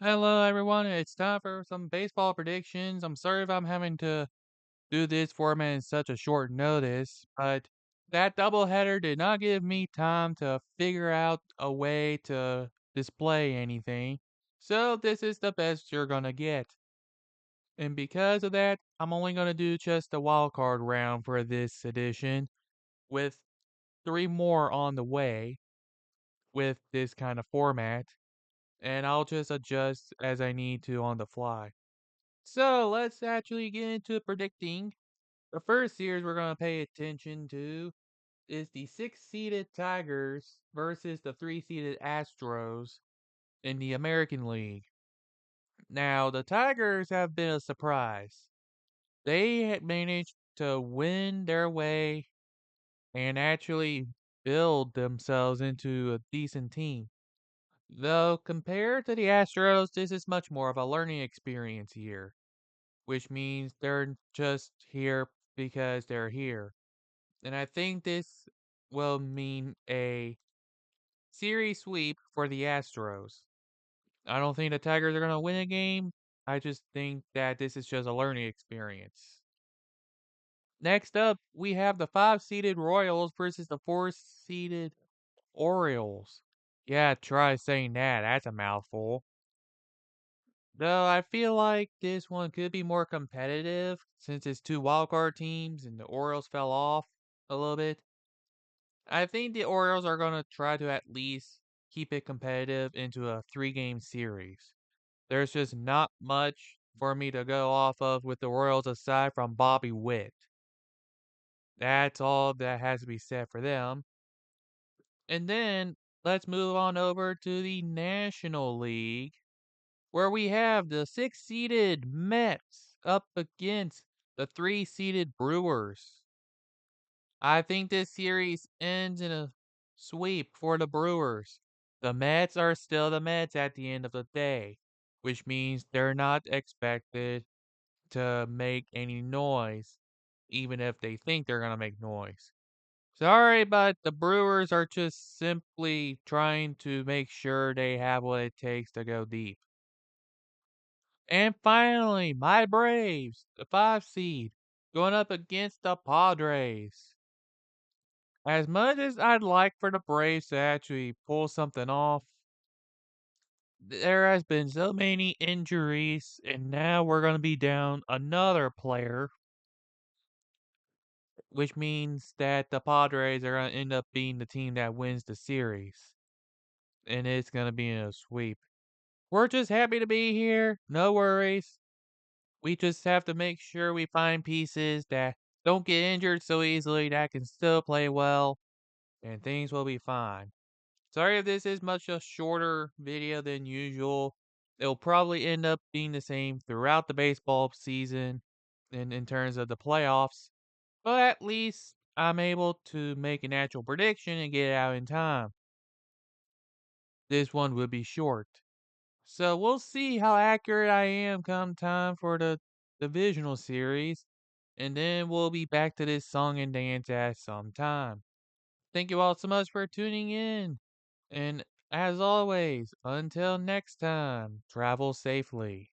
Hello, everyone. It's time for some baseball predictions. I'm sorry if I'm having to do this format in such a short notice, but that doubleheader did not give me time to figure out a way to display anything. So this is the best you're gonna get. And because of that, I'm only gonna do just a wild card round for this edition, with three more on the way with this kind of format, and I'll just adjust as I need to on the fly. So let's actually get into predicting. The first series we're going to pay attention to is the six-seeded Tigers versus the three-seeded Astros in the American League. Now, the Tigers have been a surprise. They had managed to win their way and actually build themselves into a decent team. Though, compared to the Astros, this is much more of a learning experience here, which means they're just here because they're here. And I think this will mean a series sweep for the Astros. I don't think the Tigers are going to win a game. I just think that this is just a learning experience. Next up, we have the five-seeded Royals versus the four-seeded Orioles. Yeah, try saying that. That's a mouthful. Though I feel like this one could be more competitive since it's two wildcard teams and the Orioles fell off a little bit. I think the Orioles are going to try to at least keep it competitive into a three-game series. There's just not much for me to go off of with the Royals aside from Bobby Witt. That's all that has to be said for them. And then let's move on over to the National League, where we have the six-seeded Mets up against the three-seeded Brewers. I think this series ends in a sweep for the Brewers. The Mets are still the Mets at the end of the day, which means they're not expected to make any noise, even if they think they're going to make noise. Sorry, but the Brewers are just simply trying to make sure they have what it takes to go deep. And finally, my Braves, the five seed, going up against the Padres. As much as I'd like for the Braves to actually pull something off, there has been so many injuries, and now we're going to be down another player, which means that the Padres are going to end up being the team that wins the series, and it's going to be in a sweep. We're just happy to be here. No worries. We just have to make sure we find pieces that don't get injured so easily that can still play well, and things will be fine. Sorry if this is much a shorter video than usual. It'll probably end up being the same throughout the baseball season and in terms of the playoffs, but at least I'm able to make an actual prediction and get it out in time. This one will be short. So we'll see how accurate I am come time for the divisional series, and then we'll be back to this song and dance at some time. Thank you all so much for tuning in. And as always, until next time, travel safely.